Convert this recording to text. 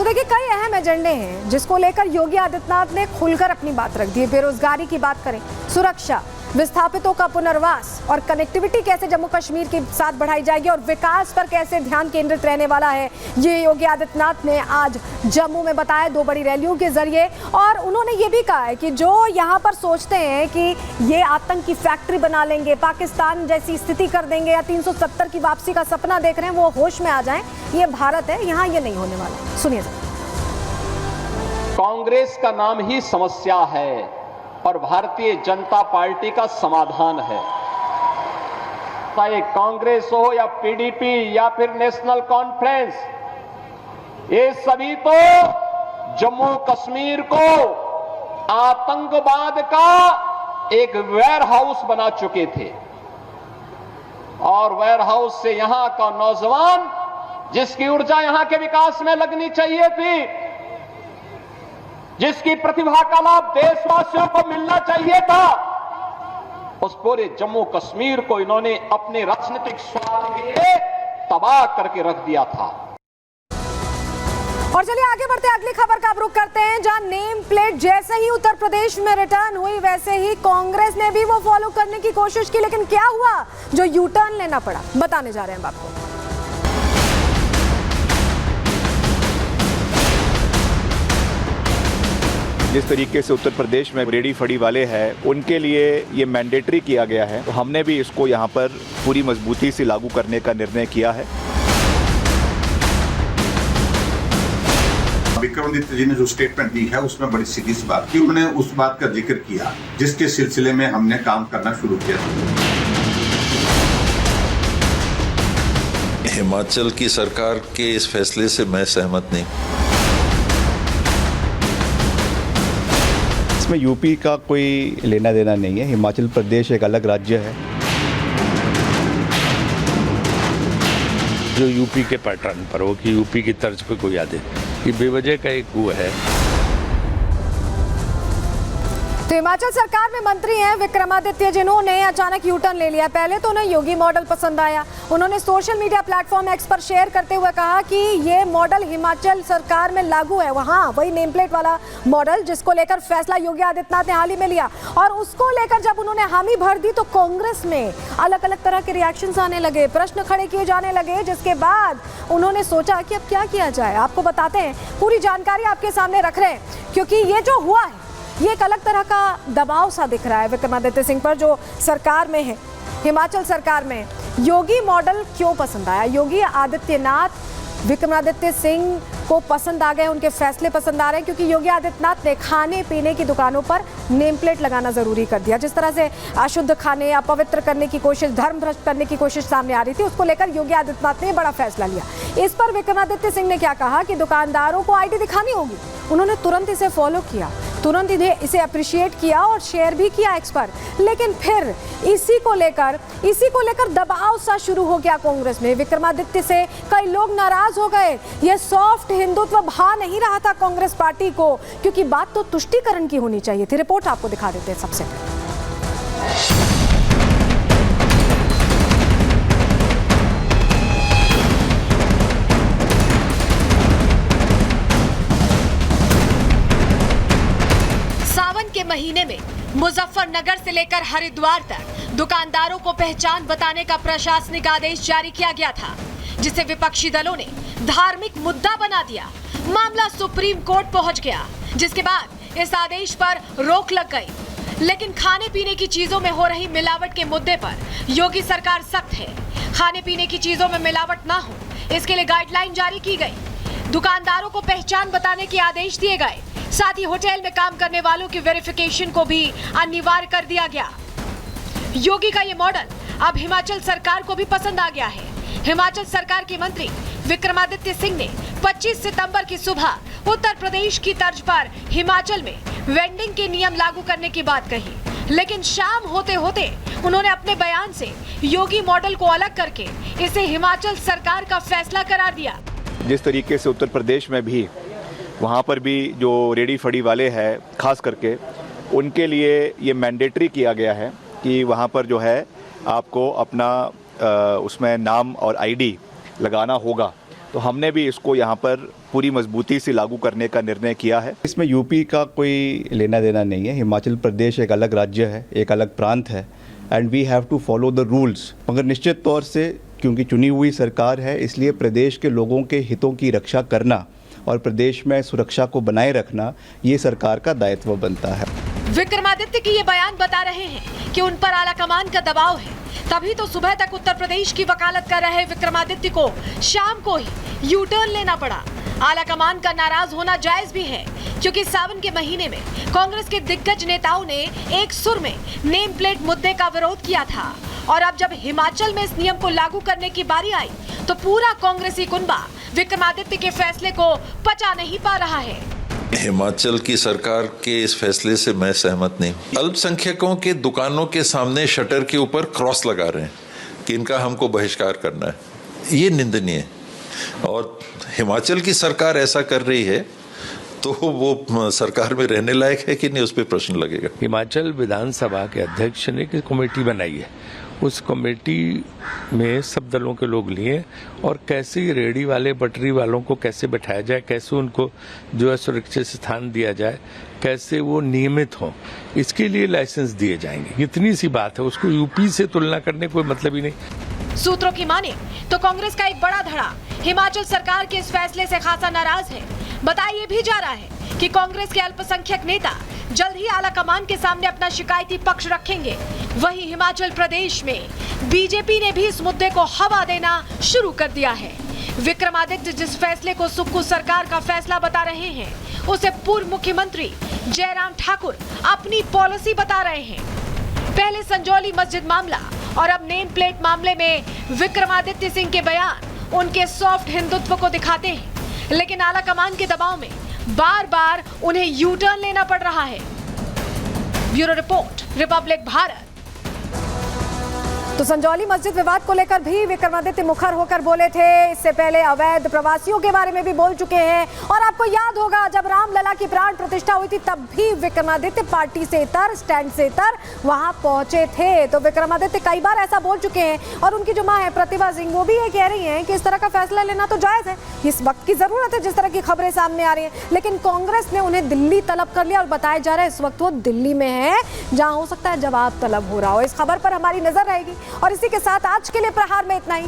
तो देखिए, कई अहम एजेंडे हैं जिसको लेकर योगी आदित्यनाथ ने खुलकर अपनी बात रख दी। बेरोजगारी की बात करें, सुरक्षा, विस्थापितों का पुनर्वास और कनेक्टिविटी कैसे जम्मू कश्मीर के साथ बढ़ाई जाएगी और विकास पर कैसे ध्यान केंद्रित रहने वाला है, ये योगी आदित्यनाथ ने आज जम्मू में बताया 2 बड़ी रैलियों के जरिए। और उन्होंने ये भी कहा है कि जो यहाँ पर सोचते हैं कि ये आतंक की फैक्ट्री बना लेंगे, पाकिस्तान जैसी स्थिति कर देंगे या 370 की वापसी का सपना देख रहे हैं, वो होश में आ जाएं। ये भारत है, यहाँ ये नहीं होने वाला। सुनिए। कांग्रेस का नाम ही समस्या है और भारतीय जनता पार्टी का समाधान है। चाहे कांग्रेस हो या पीडीपी या फिर नेशनल कॉन्फ्रेंस, ये सभी तो जम्मू कश्मीर को आतंकवाद का एक वेयर हाउस बना चुके थे। और वेयर हाउस से यहां का नौजवान, जिसकी ऊर्जा यहां के विकास में लगनी चाहिए थी, जिसकी प्रतिभा का लाभ देशवासियों को मिलना चाहिए था, उस पूरे जम्मू कश्मीर को इन्होंने अपने राजनीतिक स्वार्थ के लिए तबाह करके रख दिया था। और चलिए आगे बढ़ते हैं, अगली खबर का आप रुख करते हैं, जहां नेम प्लेट जैसे ही उत्तर प्रदेश में रिटर्न हुई वैसे ही कांग्रेस ने भी वो फॉलो करने की कोशिश की, लेकिन क्या हुआ जो यू टर्न लेना पड़ा, बताने जा रहे हैं आपको। जिस तरीके से उत्तर प्रदेश में रेडी फड़ी वाले हैं, उनके लिए ये मैंडेटरी किया गया है, तो हमने भी इसको यहाँ पर पूरी मजबूती से लागू करने का निर्णय किया है। विक्रमादित्य जी ने जो स्टेटमेंट दी है उसमें बड़ी सीधी सी बात की, उन्होंने उस बात का जिक्र किया जिसके सिलसिले में हमने काम करना शुरू किया। हिमाचल की सरकार के इस फैसले से मैं सहमत नहीं। इसमें यूपी का कोई लेना देना नहीं है, हिमाचल प्रदेश एक अलग राज्य है। जो यूपी के पैटर्न पर हो कि यूपी की तर्ज पे कोई आदे, ये बेवजह का एक वो है। तो हिमाचल सरकार में मंत्री हैं विक्रमादित्य, जिन्होंने अचानक यू टर्न ले लिया। पहले तो उन्हें योगी मॉडल पसंद आया। उन्होंने सोशल मीडिया प्लेटफॉर्म एक्स पर शेयर करते हुए कहा कि ये मॉडल हिमाचल सरकार में लागू है, वहाँ वही नेम प्लेट वाला मॉडल जिसको लेकर फैसला योगी आदित्यनाथ ने हाल ही में लिया। और उसको लेकर जब उन्होंने हामी भर दी तो कांग्रेस में अलग अलग तरह के रिएक्शंस आने लगे, प्रश्न खड़े किए जाने लगे, जिसके बाद उन्होंने सोचा कि अब क्या किया जाए। आपको बताते हैं, पूरी जानकारी आपके सामने रख रहे हैं, क्योंकि ये जो हुआ है ये एक अलग तरह का दबाव सा दिख रहा है विक्रमादित्य सिंह पर, जो सरकार में है, हिमाचल सरकार में। योगी मॉडल क्यों पसंद आया? योगी आदित्यनाथ विक्रमादित्य सिंह को पसंद आ गए, उनके फैसले पसंद आ रहे हैं, क्योंकि योगी आदित्यनाथ ने खाने पीने की दुकानों पर नेम प्लेट लगाना जरूरी कर दिया। जिस तरह से अशुद्ध खाने, अपवित्र करने की कोशिश, धर्म भ्रष्ट करने की कोशिश सामने आ रही थी, उसको लेकर योगी आदित्यनाथ ने बड़ा फैसला लिया। इस पर विक्रमादित्य सिंह ने क्या कहा कि दुकानदारों को आईडी दिखानी होगी। उन्होंने तुरंत इसे फॉलो किया, तुरंत इसे अप्रिशिएट किया और शेयर भी किया एक्स पर। लेकिन फिर इसी को लेकर दबाव सा शुरू हो गया कांग्रेस में। विक्रमादित्य से कई लोग नाराज हो गए। ये सॉफ्ट हिंदुत्व भा नहीं रहा था कांग्रेस पार्टी को, क्योंकि बात तो तुष्टीकरण की होनी चाहिए थी। रिपोर्ट आपको दिखा देते हैं सबसे पहले। के महीने में मुजफ्फरनगर से लेकर हरिद्वार तक दुकानदारों को पहचान बताने का प्रशासनिक आदेश जारी किया गया था, जिसे विपक्षी दलों ने धार्मिक मुद्दा बना दिया। मामला सुप्रीम कोर्ट पहुंच गया, जिसके बाद इस आदेश पर रोक लग गई। लेकिन खाने पीने की चीजों में हो रही मिलावट के मुद्दे पर योगी सरकार सख्त है। खाने पीने की चीजों में मिलावट ना हो, इसके लिए गाइडलाइन जारी की गई। दुकानदारों को पहचान बताने के आदेश दिए गए। साथ ही होटल में काम करने वालों की वेरिफिकेशन को भी अनिवार्य कर दिया गया। योगी का ये मॉडल अब हिमाचल सरकार को भी पसंद आ गया है। हिमाचल सरकार के मंत्री विक्रमादित्य सिंह ने 25 सितंबर की सुबह उत्तर प्रदेश की तर्ज पर हिमाचल में वेंडिंग के नियम लागू करने की बात कही, लेकिन शाम होते होते उन्होंने अपने बयान से योगी मॉडल को अलग करके इसे हिमाचल सरकार का फैसला करार दिया। जिस तरीके से उत्तर प्रदेश में भी, वहाँ पर भी जो रेडी फड़ी वाले हैं, खास करके उनके लिए ये मैंडेटरी किया गया है कि वहाँ पर जो है आपको अपना उसमें नाम और आईडी लगाना होगा। तो हमने भी इसको यहाँ पर पूरी मजबूती से लागू करने का निर्णय किया है। इसमें यूपी का कोई लेना देना नहीं है। हिमाचल प्रदेश एक अलग राज्य है, एक अलग प्रांत है, and we have to follow the rules. मगर निश्चित तौर से क्योंकि चुनी हुई सरकार है, इसलिए प्रदेश के लोगों के हितों की रक्षा करना और प्रदेश में सुरक्षा को बनाए रखना ये सरकार का दायित्व बनता है। विक्रमादित्य की ये बयान बता रहे हैं कि उन पर आलाकमान का दबाव है, तभी तो सुबह तक उत्तर प्रदेश की वकालत कर रहे विक्रमादित्य को शाम को ही यू टर्न लेना पड़ा। आलाकमान का नाराज होना जायज भी है, क्योंकि सावन के महीने में कांग्रेस के दिग्गज नेताओं ने एक सुर में नेम प्लेट मुद्दे का विरोध किया था, और अब जब हिमाचल में इस नियम को लागू करने की बारी आई तो पूरा कांग्रेसी कुनबा विक्रमादित्य के फैसले को पचा नहीं पा रहा है। हिमाचल की सरकार के इस फैसले से मैं सहमत नहीं। अल्पसंख्यकों के दुकानों के सामने शटर के ऊपर क्रॉस लगा रहे हैं कि इनका हमको बहिष्कार करना है, ये निंदनीय है। और हिमाचल की सरकार ऐसा कर रही है तो वो सरकार में रहने लायक है कि नहीं, उस पर प्रश्न लगेगा। हिमाचल विधानसभा के अध्यक्ष ने एक कमेटी बनाई है, उस कमेटी में सब दलों के लोग लिए और कैसे रेडी वाले पटरी वालों को कैसे बैठाया जाए, कैसे उनको जो है सुरक्षित स्थान दिया जाए, कैसे वो नियमित हों, इसके लिए लाइसेंस दिए जाएंगे। इतनी सी बात है, उसको यूपी से तुलना करने कोई मतलब ही नहीं। सूत्रों की माने तो कांग्रेस का एक बड़ा धड़ा हिमाचल सरकार के इस फैसले से खासा नाराज है। बताया भी जा रहा है कि कांग्रेस के अल्पसंख्यक नेता जल्द ही आलाकमान के सामने अपना शिकायती पक्ष रखेंगे। वहीं हिमाचल प्रदेश में बीजेपी ने भी इस मुद्दे को हवा देना शुरू कर दिया है। विक्रमादित्य जिस फैसले को सुक्खू सरकार का फैसला बता रहे हैं, उसे पूर्व मुख्यमंत्री जयराम ठाकुर अपनी पॉलिसी बता रहे हैं। पहले संजौली मस्जिद मामला और अब नेम प्लेट मामले में विक्रमादित्य सिंह के बयान उनके सॉफ्ट हिंदुत्व को दिखाते हैं, लेकिन आलाकमान के दबाव में बार बार उन्हें यू टर्न लेना पड़ रहा है। Bureau report, Republic Bharat. तो संजौली मस्जिद विवाद को लेकर भी विक्रमादित्य मुखर होकर बोले थे। इससे पहले अवैध प्रवासियों के बारे में भी बोल चुके हैं। और आपको याद होगा जब रामलला की प्राण प्रतिष्ठा हुई थी तब भी विक्रमादित्य पार्टी से इतर, स्टैंड से इतर वहां पहुंचे थे। तो विक्रमादित्य कई बार ऐसा बोल चुके हैं। और उनकी जो मां है प्रतिभा सिंह, वो भी ये कह रही हैं कि इस तरह का फैसला लेना तो जायज है, इस वक्त की जरूरत है जिस तरह की खबरें सामने आ रही हैं। लेकिन कांग्रेस ने उन्हें दिल्ली तलब कर लिया और बताया जा रहा है इस वक्त वो दिल्ली में है, जहां हो सकता है जवाब तलब हो रहा हो। इस खबर पर हमारी नजर रहेगी। और इसी के साथ आज के लिए प्रहार में इतना ही।